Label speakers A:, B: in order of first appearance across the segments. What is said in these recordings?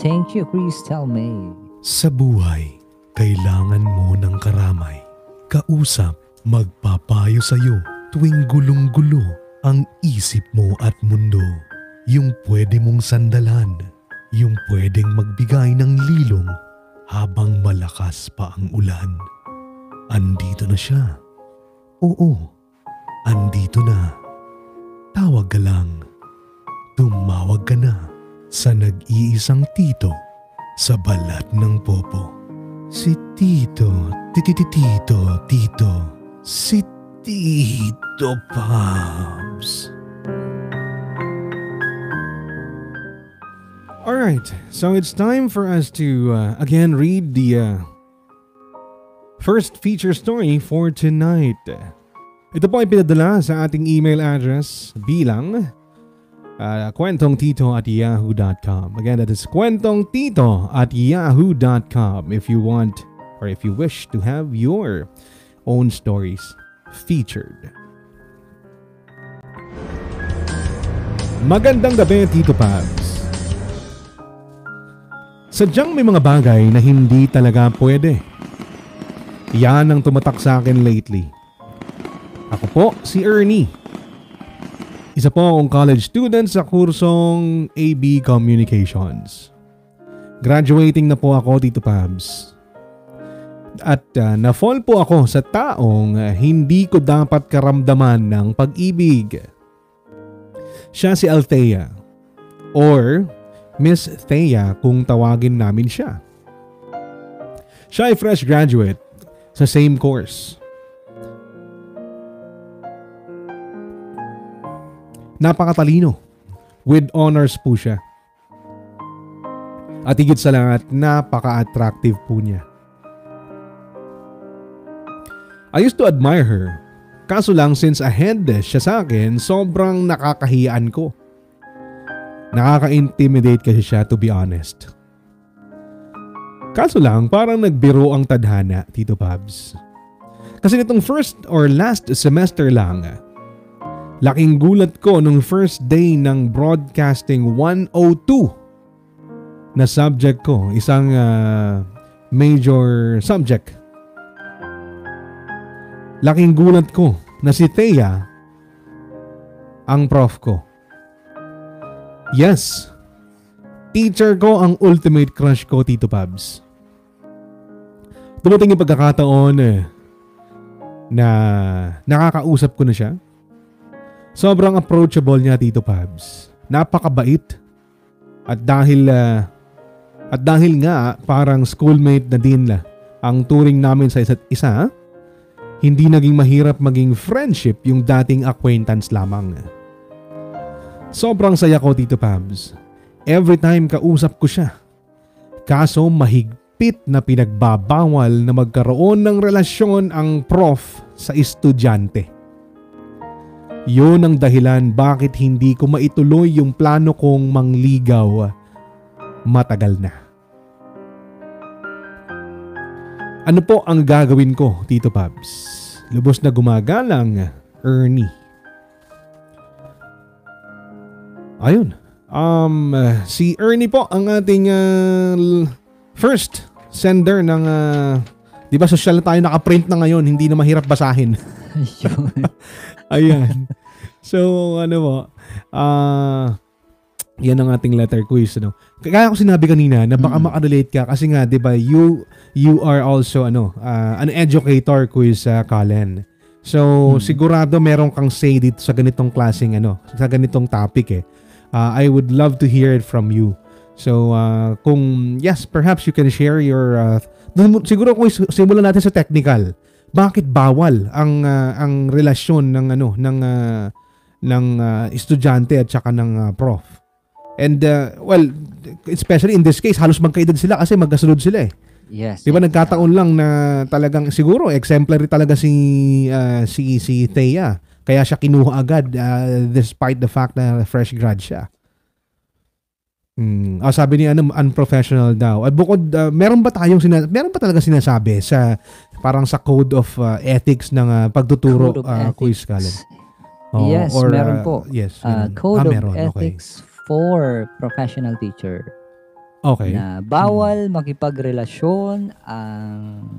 A: Thank you, Crystal May.
B: Sa buhay, kailangan mo ng karamay. Kausap, magpapayo sa'yo tuwing gulong-gulo ang isip mo at mundo. Yung pwede mong sandalan, yung pwedeng magbigay ng lilong habang malakas pa ang ulan. Andito na siya. Oo, andito na. Tawag ka lang. Tumawag ka na sa nag-iisang tito sa balat ng popo. Si Tito, Tito, si Tito Pabs.
C: Alright, so it's time for us to again read the first feature story for tonight. Ito po ay pinadala sa ating email address bilang kwentongtito@yahoo.com. Again, that is kwentongtito@yahoo.com if you want or if you wish to have your own stories featured. Magandang gabi, Tito Pabs. Sadyang may mga bagay na hindi talaga pwede. Yan ang tumatak sa akin lately. Ako po si Ernie. Isa po akong college student sa kursong AB Communications. Graduating na po ako, Tito Pabs. At na-fall po ako sa taong hindi ko dapat karamdaman ng pag-ibig. Siya si Althea, or Miss Thea kung tawagin namin siya. Siya ay fresh graduate sa same course. Napakatalino. With honors po siya. At higit sa lahat, napaka-attractive po niya. I used to admire her. Kaso lang since ahead siya sa akin, sobrang nakakahiyaan ko. Nakaka-intimidate kasi siya, to be honest. Kaso lang, parang nagbiro ang tadhana, Tito Pabs. Kasi nitong first or last semester lang, laking gulat ko nung first day ng Broadcasting 102 na subject ko, isang major subject. Laking gulat ko na si Thea ang prof ko. Yes, teacher ko ang ultimate crush ko, Tito Pabs. Dumating yung pagkakataon na nakakausap ko na siya. Sobrang approachable niya, Tito Pabs. Napakabait. At dahil nga parang schoolmate na din ang turing namin sa isa't isa, hindi naging mahirap maging friendship yung dating acquaintance lamang. Sobrang saya ko, Tito Pabs. Every time kausap ko siya. Kaso mahigpit na pinagbabawal na magkaroon ng relasyon ang prof sa estudyante. Yun ang dahilan bakit hindi ko maituloy yung plano kong mangligaw matagal na. Ano po ang gagawin ko, Tito Pabs? Lubos na gumagalang, Ernie. Ayun. Si Ernie po ang ating first sender ng di ba social na tayo, nakaprint na ngayon, hindi na mahirap basahin. Ayan. So ano po, yan ang ating letter quiz, ano. Kaya ako sinabi kanina na baka makarelate ka kasi nga 'di ba you are also an educator, Quiz Colin. So sigurado meron kang say dito sa ganitong klaseng sa ganitong topic I would love to hear it from you. So kung yes, perhaps you can share your siguro kung simulan natin sa technical. Bakit bawal ang relasyon ng estudyante at saka ng prof? And well, especially in this case, halos magkaedad sila kasi magkasunod sila eh.
A: Yes.
C: Di ba nagkataon lang na talagang siguro exemplary talaga si Thea. Kaya siya kinuha agad despite the fact na fresh grad siya. Sabi niya unprofessional daw. At bukod meron ba talaga sinasabi sa parang sa code of ethics ng pagtuturo, Quiz Colin?
A: Yes, meron po.
C: Yes.
A: Code of
C: meron,
A: ethics for professional teacher.
C: Okay.
A: na bawal makipagrelasyon ang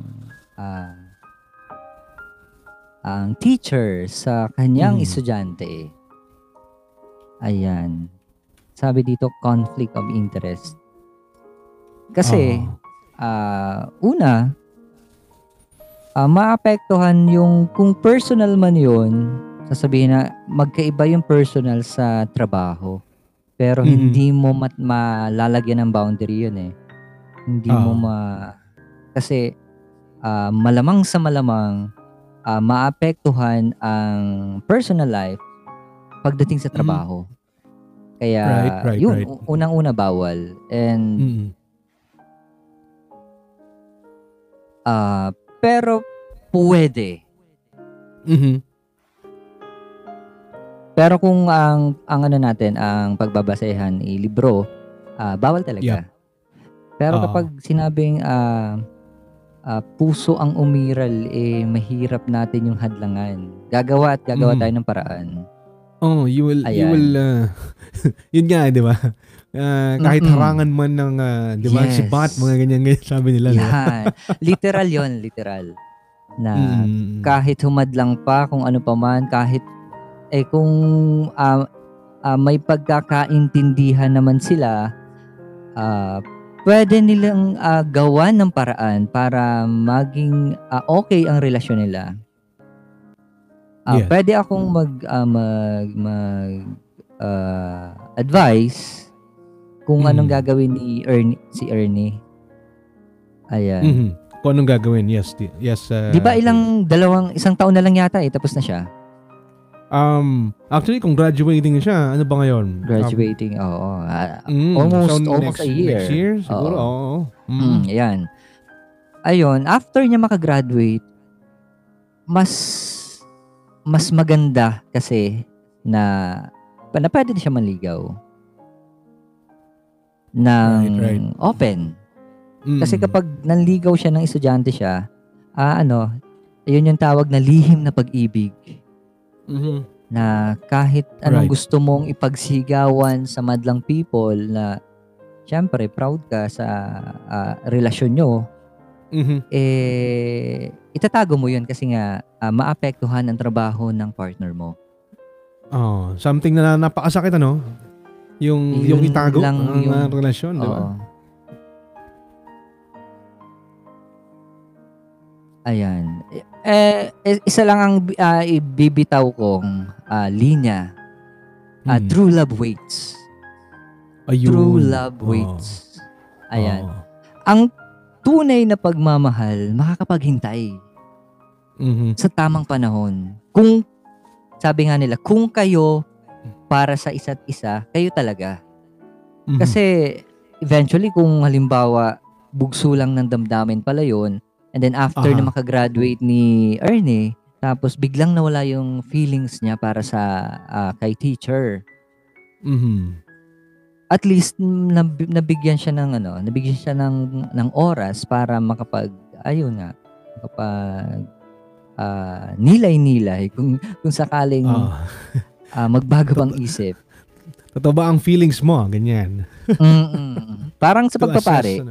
A: teacher sa kanyang estudyante. Ayan. Sabi dito, conflict of interest. Kasi, una, maapektuhan yung, kung personal man yun, sasabihin na magkaiba yung personal sa trabaho. Pero hindi mo malalagyan ng boundary yun eh. Hindi mo kasi malamang sa malamang maapektuhan ang personal life pagdating sa trabaho. Kaya
C: right.
A: unang-una bawal. And pero pwede. Pero kung ang ano natin, ang pagbabasehan ay libro, bawal talaga. Pero kapag sinabing puso ang umiral, mahirap natin yung hadlangan. Gagawa tayo ng paraan.
C: You will yun nga, di ba? Kahit harangan man ng, di ba,
A: Yes.
C: sibat, mga ganyan, sabi nila.
A: Yan. Literal yon, literal. Na kahit humadlang pa, kung ano pa man, kahit kung may pagkakaintindihan naman sila, pwede nilang gawan ng paraan para maging okay ang relasyon nila. Pwede akong advice kung anong gagawin ni si Ernie. Ayan.
C: Kung anong gagawin, yes.
A: Di ba isang taon na lang yata tapos na siya?
C: Actually, kung graduating siya, ano ba ngayon?
A: Graduating, oo. Almost a year.
C: Next year, siguro, oo.
A: Ayan. Ayun, after niya makagraduate, mas maganda kasi na pwede na siya manligaw ng open. Kasi kapag nanligaw siya ng estudyante siya, ayun yung tawag na lihim na pag-ibig. Na kahit anong gusto mong ipagsigawan sa madlang people na syempre proud ka sa relasyon nyo, itatago mo yun kasi nga maapektuhan ang trabaho ng partner mo.
C: Something na napakasakit, ano? Yung itago ang relasyon, di ba?
A: Ayan. Isa lang ang ibibitaw kong linya. True love waits.
C: Ayun.
A: True love waits. Ayan. Ang tunay na pagmamahal, makakapaghintay sa tamang panahon. Kung, sabi nga nila, kung kayo para sa isa't isa, kayo talaga. Kasi, eventually, kung halimbawa, bugso lang ng damdamin pala yun, and then after na makagraduate ni Ernie, tapos biglang nawala yung feelings niya para sa kay teacher. At least nabigyan siya ng oras para makapag nilay-nilay kung sakaling magbago pang isip.
C: Totoo ba ang feelings mo? Ganyan.
A: Parang sa pagpapare.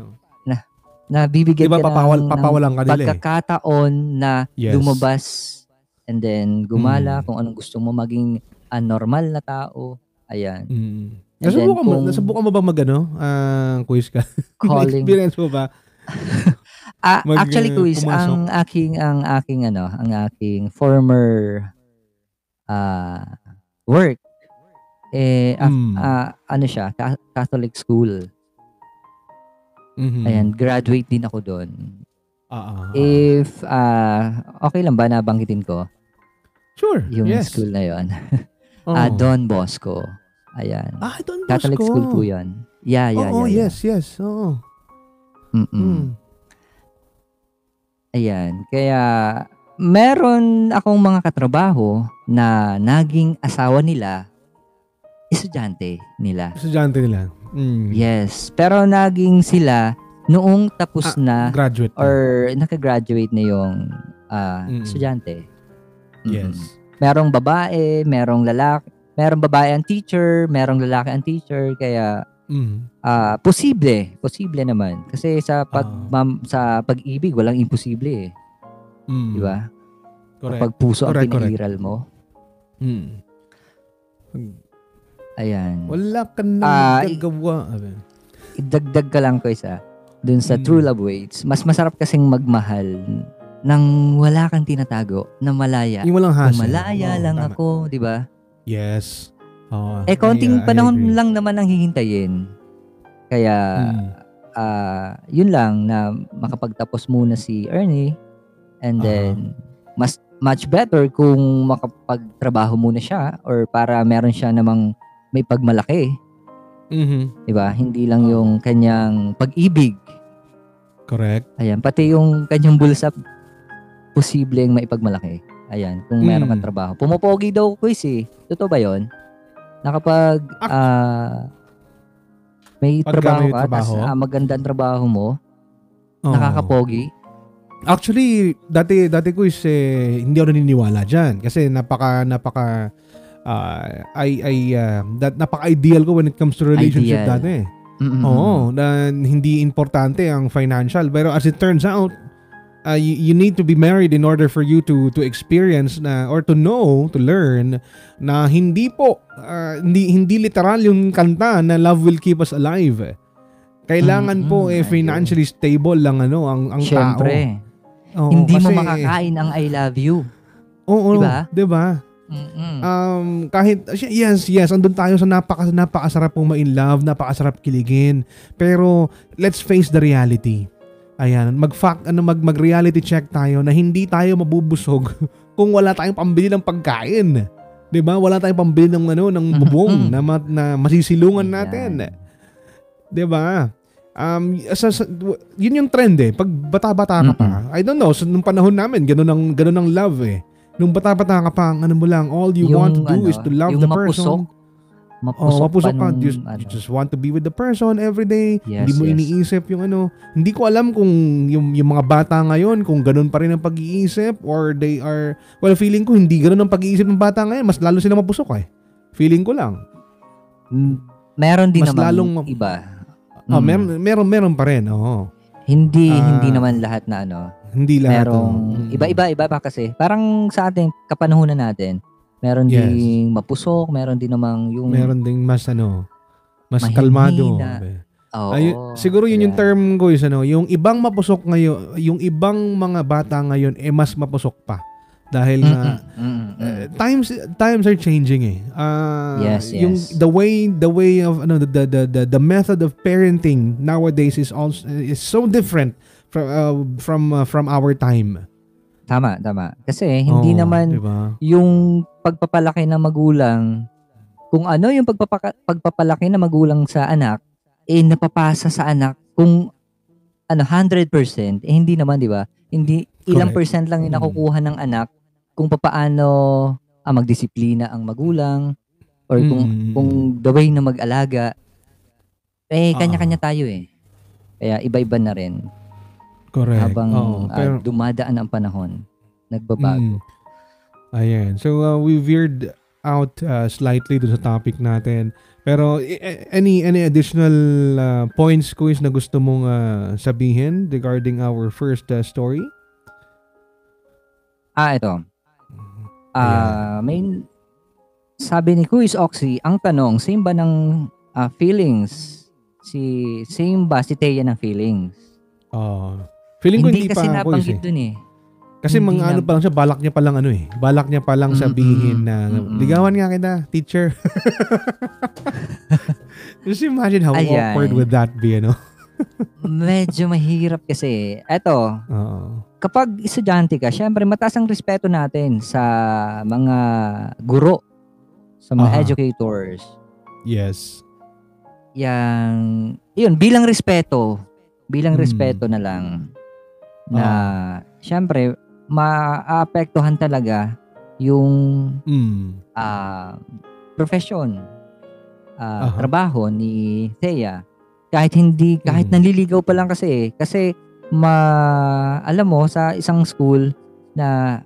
A: Na bibigyan
C: diba,
A: ka ng
C: kanila,
A: pagkakataon na lumabas and then gumala kung anong gusto mo maging normal na tao. Ayan.
C: Nasubukan mo ba quiz ka?
A: Calling.
C: Experience mo ba?
A: Actually, quiz, ang aking former work, siya, Catholic school. Ayan, graduate din ako doon. If okay lang ba nabanggitin ko?
C: Sure.
A: Yung school na yon. Don Bosco. Ayan.
C: Don Bosco.
A: Catholic school po 'yon. Yeah.
C: Yes. Oo.
A: Ayan, kaya meron akong mga katrabaho na naging asawa nila, estudyante nila. Yes, pero naging sila noong tapos na
C: graduate
A: or naka-graduate na yung estudyante.
C: Yes.
A: Merong babae, merong lalaki, merong babae ang teacher, merong lalaki ang teacher, kaya Posible naman. Kasi sa sa pag-ibig, walang imposible eh. Di ba? Kapag puso ang pinahiral mo. Ayan.
C: Wala ka nang magagawa.
A: Idagdag ka lang ko isa. Dun sa True Love Waits, mas masarap kasing magmahal nang wala kang tinatago, na malaya.
C: Yung walang hassle.
A: Malaya lang tama. Ako, di ba?
C: Yes.
A: Konting panahon lang naman ang hihintayin. Kaya, yun lang na makapagtapos muna si Ernie and then, much better kung makapagtrabaho muna siya or para meron siya namang may pagmalaki. Diba? Hindi lang yung kanyang pag-ibig.
C: Correct.
A: Ayan. Pati yung kanyang bulsa, posibleng maipagmalaki. Ayan. Kung meron kang trabaho. Pumopogi daw, quiz eh. Totoo ba yun? Na kapag may trabaho ka, tapos maganda ang trabaho mo, nakakapogi.
C: Actually, dati ko hindi ako naniniwala dyan. Kasi napaka-ideal ko when it comes to relationship dati. Na hindi importante ang financial. Pero as it turns out, you need to be married in order for you to experience or to know, to learn na hindi literal yung kanta na love will keep us alive. Kailangan po financially stable lang ang
A: Syempre.
C: tao.
A: Hindi mo makakain ang I love you.
C: Oo, diba? Kahit yes, andun tayo sa napakasarap pong ma-in love, napakasarap kiligin. Pero let's face the reality. Ayan, mag-reality check tayo na hindi tayo mabubusog kung wala tayong pambili ng pagkain. 'Di ba? Wala tayong pambili ng bubong na masisilungan natin. 'Di ba? Yun yung trend eh. Pag bata-bata ka pa, I don't know, nung panahon namin, ganun ang love eh. Nung bata-bata ka pa, all you want to do is to love the person. Mapusok pa. You just want to be with the person every day.
A: Yes,
C: hindi mo iniisip yung Hindi ko alam kung yung mga bata ngayon, kung ganun pa rin ang pag-iisip or they are, feeling ko hindi ganun ang pag-iisip ng bata ngayon. Mas lalo sila mapusok eh. Feeling ko lang.
A: Meron din naman iba.
C: Meron pa rin.
A: Hindi naman lahat na
C: Hindi lahat.
A: Merong iba pa kasi. Parang sa ating kapanahunan natin, meron ding mapusok, meron din namang yung
C: meron ding mas kalmado. Siguro yun yung term ko is yung ibang mapusok ngayon, yung ibang mga bata ngayon mas mapusok pa. Dahil times are changing eh.
A: Yes.
C: Yung the way of the method of parenting nowadays is so different from our time.
A: Tama. Kasi hindi naman
C: diba?
A: Yung pagpapalaki ng magulang, kung yung pagpapalaki ng magulang sa anak, napapasa sa anak kung 100%, hindi naman, di ba? Hindi, ilang percent lang yung nakukuha ng anak kung paano magdisiplina ang magulang or kung the way na mag-alaga. Kanya-kanya tayo eh. Kaya iba-iba na rin.
C: Correct.
A: Habang dumadaan ang panahon, nagbabago.
C: Ayan. So, we veered out slightly dun sa topic natin. Pero, any additional points, quiz na gusto mong sabihin regarding our first story?
A: Ito. May sabi ni Quiz Oxy, ang tanong, same ba ng feelings? Same ba si Thea ng feelings?
C: Feeling ko
A: hindi kasi nabanggit dun eh.
C: Kasi mga pa lang siya, balak niya pa lang sabihin na ligawan nga kita, teacher. Just imagine how awkward would that be,
A: Medyo mahirap kasi. Eto, kapag estudyante ka, syempre mataas ang respeto natin sa mga guro, sa mga educators.
C: Yes.
A: Yun, bilang respeto na lang. Na syempre maapektuhan talaga yung profession, trabaho ni Thea. Kahit nanliligaw pa lang kasi alam mo sa isang school na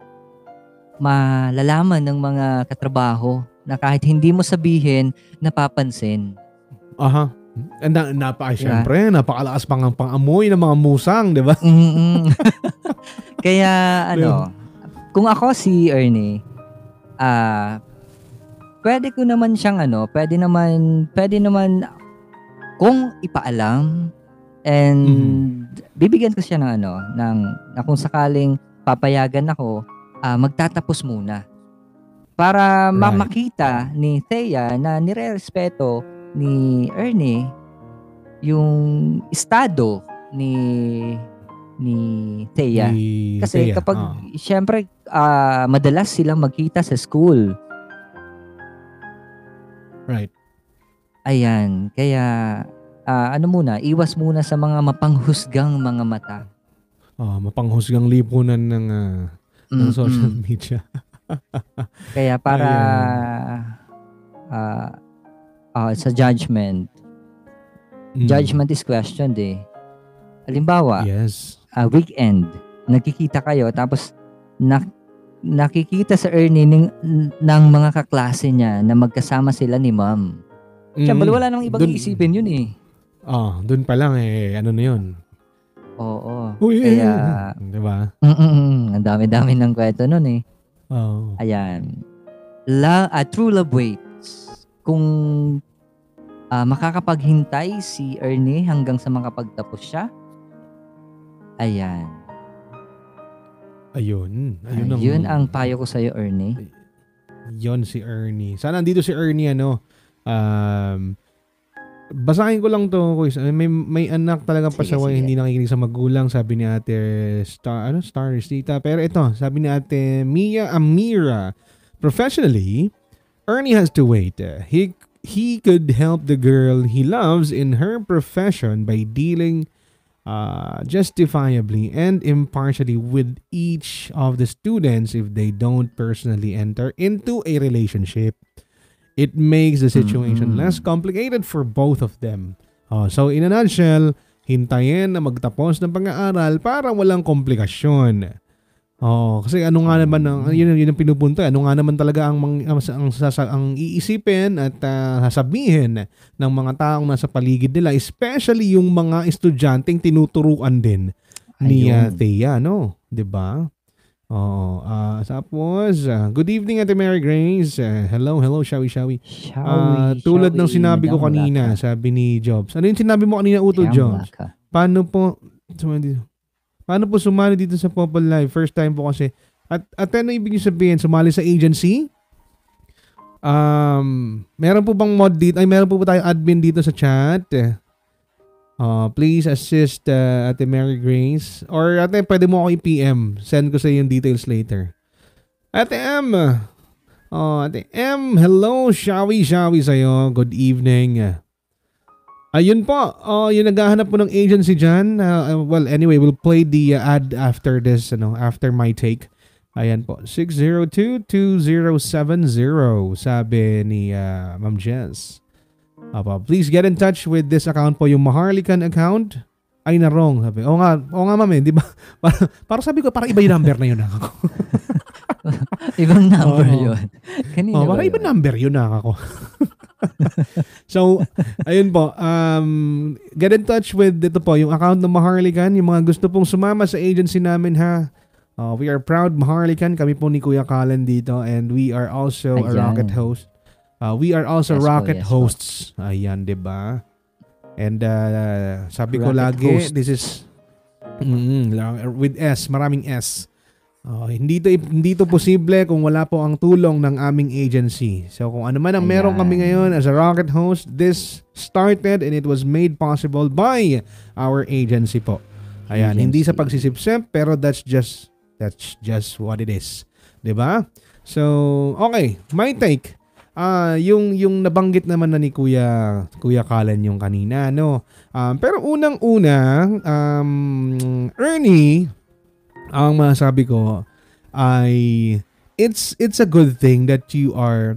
A: malalaman ng mga katrabaho na kahit hindi mo sabihin napapansin.
C: Siyempre, napakalakas pang-amoy ng mga musang, di ba?
A: Kaya, kung ako si Ernie, pwede ko naman siyang pwede naman kung ipaalam and bibigyan ko siya ng na kung sakaling papayagan ako, magtatapos muna. Para makita ni Thea na nire-respeto ni Ernie yung estado ni Thea. Kasi kapag syempre madalas silang magkita sa school.
C: Right.
A: Ayan, kaya muna, iwas muna sa mga mapanghusgang mga mata.
C: Mapanghusgang lipunan ng social media.
A: Kaya para sa judgment is questioned eh. Halimbawa,
C: yes.
A: Weekend, nagkikita kayo tapos nakikita sa Ernie ng mga kaklase niya na magkasama sila ni Ma'am. Siyempre, wala namang ibang iisipin yun eh.
C: Dun pa lang ano na yun.
A: Oo.
C: Kaya, diba?
A: Ang dami-dami ng kwento nun eh. Ayan. True love waits. Kung makakapaghintay si Ernie hanggang sa makapagtapos siya, ayan. Ayun ang payo ko sa'yo, Ernie.
C: Yun si Ernie. Sana andito si Ernie, basahin ko lang to, guys. May anak talaga pasaway, hindi nakikinig sa magulang, sabi ni Ate Star Rita. Pero ito, sabi ni Ate Mia Amira, professionally, Ernie has to wait. He could help the girl he loves in her profession by dealing justifiably and impartially with each of the students if they don't personally enter into a relationship. It makes the situation less complicated for both of them. So in a nutshell, hintayin na magtapos ng pag-aaral para walang komplikasyon. Kasi ano nga naman yun ang pinupunto. Ano nga naman talaga ang iisipin at sasabihin ng mga taong nasa paligid nila, especially yung mga estudyanteng tinuturuan din ni Thea, no? 'Di ba? Tapos, good evening Ate Mary Grace. Hello, shawi. Tulad ng sinabi ko kanina, sabi ni Jobs. Ano yung sinabi mo kanina, Utol Jobs? Paano po sumali dito sa Popol Live? First time po kasi. At ano ibig sabihin, sumali sa agency? Meron po bang mod dito? Meron po ba tayo admin dito sa chat? Please assist Ate Mary Grace. Or ate, pwede mo ako i-PM. Send ko sa iyo yung details later. Ate M. Ate M. Hello, shawi sa'yo. Good evening. Ayun po. Yung naghahanap po ng agency dyan. Well, anyway, we'll play the ad after this, after my take. Ayan po. 602-2070. Sabi ni Ma'am Jess. Please get in touch with this account po, yung Maharlikan account. Ay na wrong. Sabi. Oo nga ma'am, di ba? Para sabi ko, para iba yung number na yun ako.
A: Ibang number yun. Kanina
C: para ibang number yun ako. So, ayun po. Get in touch with ito po, yung account ng Maharlikan. Yung mga gusto pong sumama sa agency namin, ha. We are proud Maharlikan. Kami po ni Kuya Colin dito, and we are also a rocket host. We are also rocket hosts. Ayan, 'di ba? And sabi ko lagi, hosts. This is with S, maraming S. Hindi to posible kung wala po ang tulong ng aming agency. So kung ano man ang meron kami ngayon as a rocket host, this started and it was made possible by our agency po. Ayan, hindi sa pagsisipsip, pero that's just what it is. 'Di ba? So, okay, my take. Yung nabanggit naman na ni Kuya Colin yung kanina, no? Pero unang-una, Ernie, ang masabi ko ay it's a good thing that you are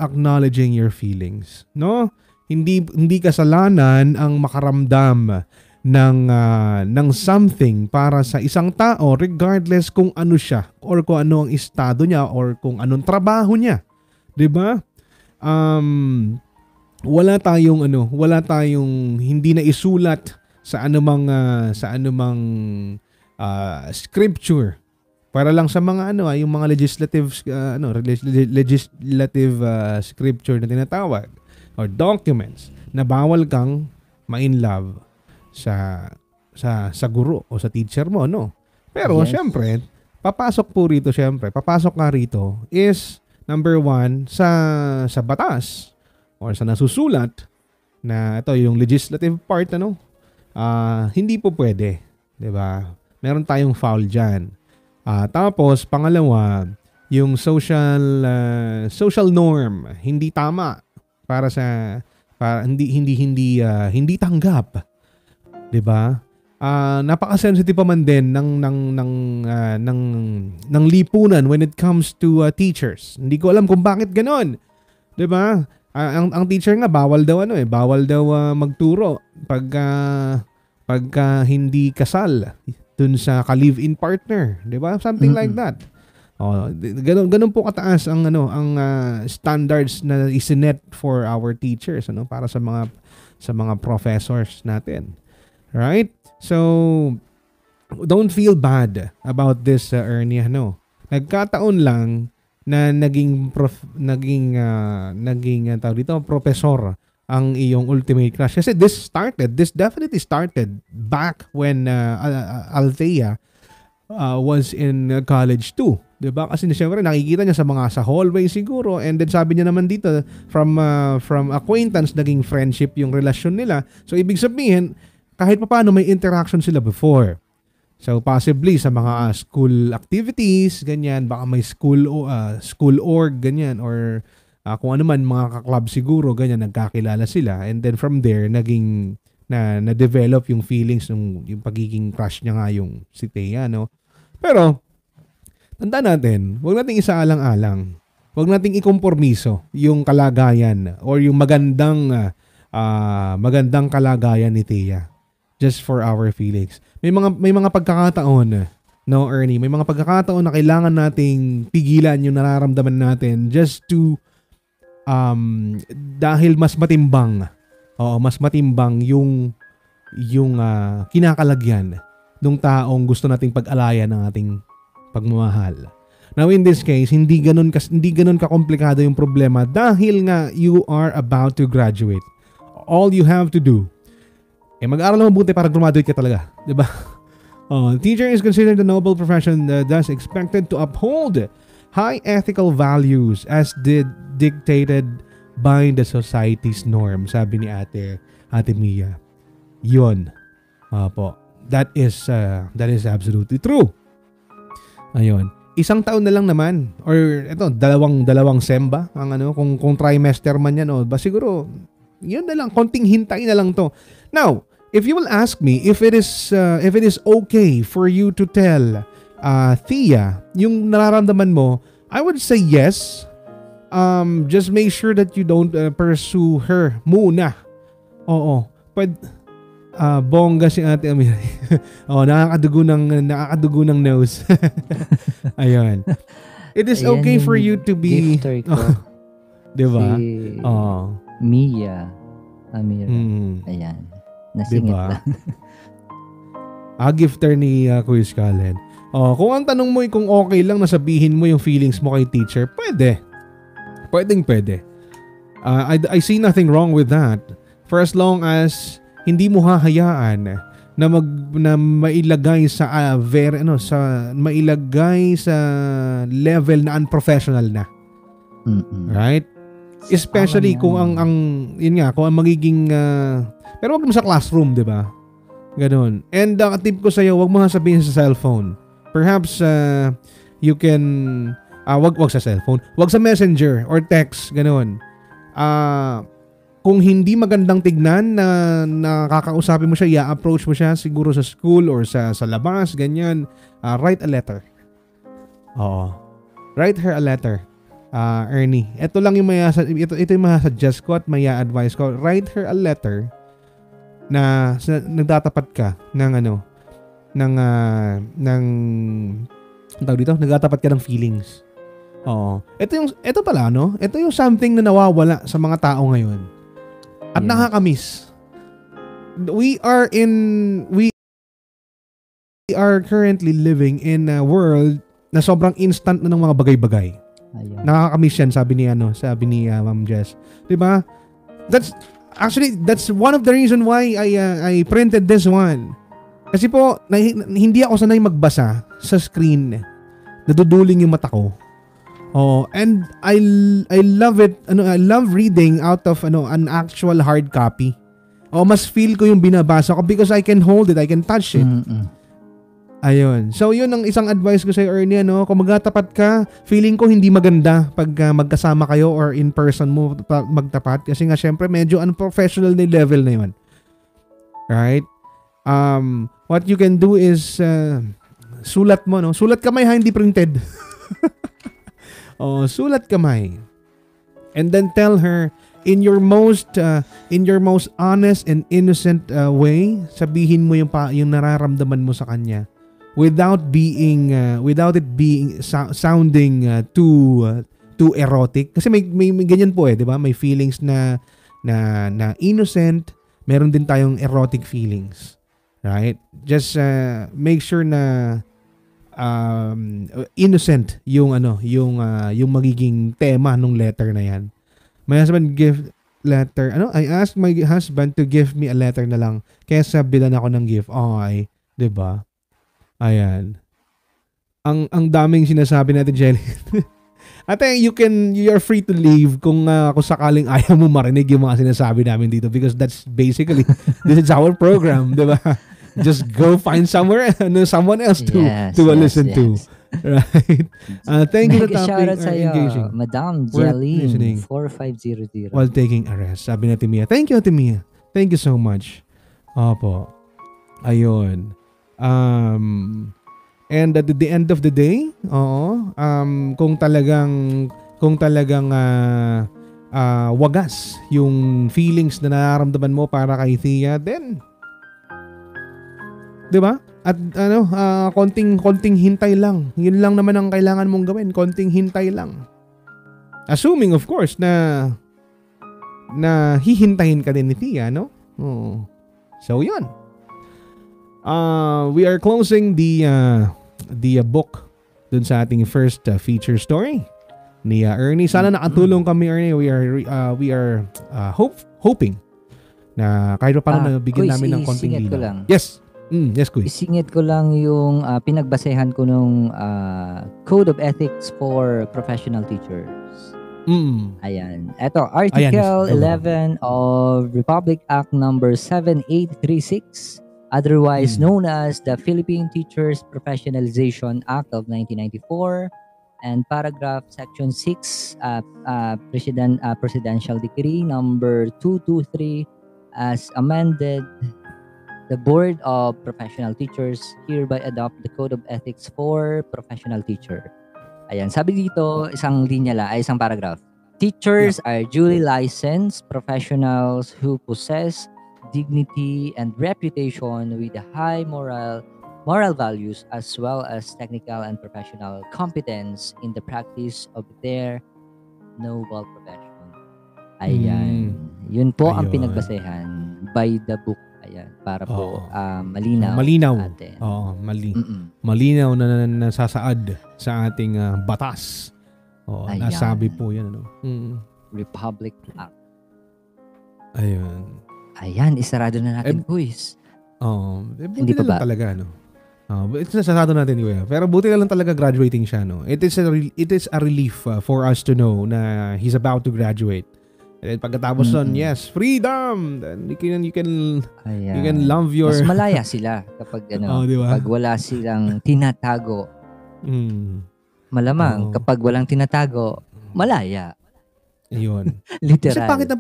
C: acknowledging your feelings, no? Hindi kasalanan ang makaramdam ng something para sa isang tao regardless kung ano siya or kung ano ang estado niya or kung anong trabaho niya. 'Di ba? wala tayong hindi na isulat sa anumang scripture para lang sa mga yung mga legislative scripture na tinatawag or documents na bawal kang ma-in love sa guro o sa teacher mo, no? Pero syempre, papasok nga rito is number one sa batas or sa nasusulat na ito yung legislative part, hindi po pwede, 'di ba? Meron tayong foul diyan. Tapos pangalawa, yung social norm hindi tama para hindi tanggap, 'di ba? Napaka-sensitive pa man din ng lipunan when it comes to teachers. Hindi ko alam kung bakit ganoon. 'Di ba? Ang teacher nga bawal daw magturo pagka hindi kasal dun sa ka-live-in partner, 'di ba? Something like that. Ganun po kataas ang standards na isinet for our teachers, para sa mga professors natin. Right? So don't feel bad about this, Ernie, Nagkataon lang na naging professor ang iyong ultimate crush. Kasi this definitely started back when Althea was in college too. 'Di ba? Kasi siyempre nakikita niya sa hallway siguro, and then sabi niya naman dito from acquaintance naging friendship yung relasyon nila. So ibig sabihin kahit paano may interaction sila before. So possibly sa mga school activities, ganyan, baka may school org, ganyan, or kung ano man, mga ka-club siguro, ganyan, nagkakilala sila. And then from there, naging na-develop yung feelings, yung pagiging crush niya nga yung si Thea, Pero, tanda natin, huwag nating isaalang-alang. Huwag nating ikompormiso yung kalagayan or yung magandang kalagayan ni Thea just for our feelings. May mga pagkakataon, Ernie, may mga pagkakataon na kailangan nating pigilan yung nararamdaman natin just to dahil mas matimbang yung kinakalagyan ng taong gusto nating pag-alayan ng ating pagmamahal. Now in this case, hindi ganun kakomplikado yung problema dahil nga you are about to graduate. All you have to do mag-aral na mabuti para graduate ka talaga, 'di ba? Teacher is considered a noble profession, thus expected to uphold high ethical values as dictated by the society's norm, sabi ni Ate Mia. Yun. Po. That is absolutely true. Ayun. Isang taon na lang naman, or ito, dalawang sem ba? Kung trimester man yan, siguro yun na lang, konting hintay na lang to. Now, if you will ask me if it is okay for you to tell Thea yung nararamdaman mo, I would say yes. Just make sure that you don't pursue her muna. Oo. Bongga si Ate Amira. nakakadugo ng nose. Ayun. It is
A: Ayan
C: okay for you to be
A: gifter ko.
C: Diba?
A: Si Mia Amira. Ayan. Nasingit
C: Diba?
A: lang.
C: Gifter ni Kuya Scarlett. Kung ang tanong mo ay kung okay lang na sabihin mo yung feelings mo kay teacher, pwede. Pwede. I see nothing wrong with that. For as long as hindi mo hahayaan na mailagay sa mailagay sa level na unprofessional na. Right? Especially kung ang magiging pero wag mo sa classroom, 'di ba? Ganon. And tip ko sa iyo, wag mo sabihin sa cellphone. Perhaps you can wag sa cellphone, wag sa messenger or text, ganon. Kung hindi magandang tignan na nakakausapin mo siya, i-approach mo siya siguro sa school or sa labas, ganyan, write a letter. Write her a letter. Ernie, ito lang yung ito yung suggest ko at advice ko. Write her a letter na nagtatapat ka nagtatapat ka ng feelings. Ito pala, ito yung something na nawawala sa mga tao ngayon. At
A: Yes.
C: nakakamiss. We are currently living in a world na sobrang instant na ng mga bagay-bagay.
A: Ayun.
C: Nakakamiss yan, sabi ni Ma'am Jess. 'Di ba? That's one of the reason why I printed this one. Kasi po hindi ako sanay magbasa sa screen. Naduduling yung mata ko. Oh, and I love it. I love reading out of an actual hard copy. Mas feel ko yung binabasa ko because I can hold it, I can touch it. Ayun. So, yun ang isang advice ko sa Ernie, kung magtapat ka, feeling ko hindi maganda pag magkasama kayo or in person mo magtapat. Kasi nga, syempre, medyo unprofessional na level na yun. Right? What you can do is, sulat mo, no? Sulat kamay ha, hindi printed. Sulat kamay. And then tell her, in your most honest and innocent way, sabihin mo yung nararamdaman mo sa kanya. Without it being sounding too erotic, kasi may ganyan po 'di ba? May feelings na innocent, meron din tayong erotic feelings, right? Just make sure na innocent yung magiging tema ng letter na 'yan. My husband give letter. I asked my husband to give me a letter na lang kaysa bilan ako ng gift. 'di ba? Ayan. Ang daming sinasabi natin, Jelly. Ate, you are free to leave kung sakaling ayaw mo marinig yung mga sinasabi namin dito because that's basically this is our program, 'di ba? Just go find someone else to listen to. Right. Thank you for topic engaging.
A: Madam Jeline 4500.
C: While taking a rest. Sabi natin Mia. Thank you, Ate Mia. Thank you so much. Opo. Ayun. And at the end of the day, kung talagang wagas yung feelings na nararamdaman mo para kay Thea, then 'di ba? At konting hintay lang. Yun lang naman ang kailangan mong gawin, konting hintay lang. Assuming of course na hihintayin ka din ni Thea, no? So 'yun. We are closing the book dun sa ating first feature story ni Ernie. Sana nakatulong kami, Ernie. We are hoping na kahit pa paano nabigyan namin ng konting linaw. Yes. Yes, Kuy.
A: Isingit ko lang yung pinagbasehan ko nung Code of Ethics for Professional Teachers. Ayan. Ito, Article 11 of Republic Act number 7836, otherwise known as the Philippine Teachers Professionalization Act of 1994, and paragraph section 6, Presidential Decree number 223 as amended. The Board of Professional Teachers hereby adopt the Code of Ethics for Professional Teacher. Ayan, sabi dito, isang linya lang, isang paragraph. Teachers are duly licensed professionals who possess dignity and reputation with a high moral values as well as technical and professional competence in the practice of their noble profession. Ayan. Yun po ang pinagbasehan by the book. Ayan, para po malinaw.
C: Malinaw.
A: Atin.
C: Malinaw na nasasaad sa ating batas. Nasabi po yan.
A: Republic Act.
C: Ayun.
A: Ayan, isarado na natin, quiz.
C: Hindi pa ba? Talaga, it's nasasado natin, pero buti na lang talaga graduating siya. It is a relief for us to know na he's about to graduate. And pagkatapos nun, yes, freedom! Then you can love your...
A: Mas malaya sila kapag diba? Pag wala silang tinatago. Malamang, kapag walang tinatago, malaya.
C: Ayun.
A: Literal.
C: Kasi bakit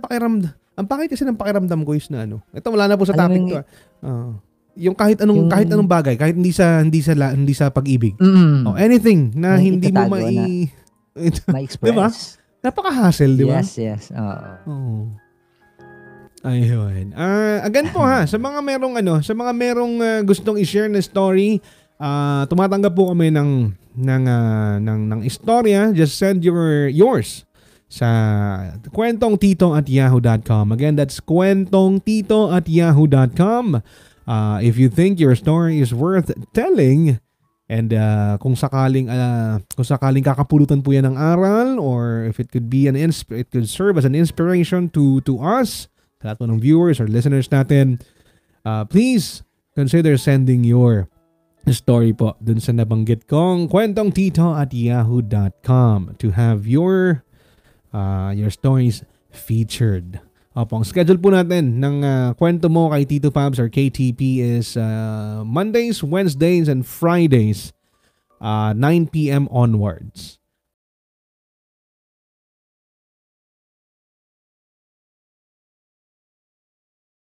C: ang pakit kasi ng pakiramdam ko is na ito wala na po sa topic to. Yung kahit anong bagay, kahit hindi sa pag-ibig. Anything na hindi mo
A: ma-express.
C: Diba? Napaka-hassle, di ba?
A: Yes. Oo.
C: Ayun. Again po sa mga merong gustong i-share na story, tumatanggap po kami ng istorya. Just send yours sa kwentongtito@yahoo.com. Again, that's kwentongtito@yahoo.com. If you think your story is worth telling, and kung sakaling kakapulutan po yan ng aral, or if it could be it could serve as an inspiration to us, sa lahat po ng viewers or listeners natin, please consider sending your story po dun sa nabanggit kong kwentongtito@yahoo.com to have your stories featured. Opo, ang schedule po natin ng kwento mo kay Tito Pabs or KTP is Mondays, Wednesdays, and Fridays, 9 p.m. onwards.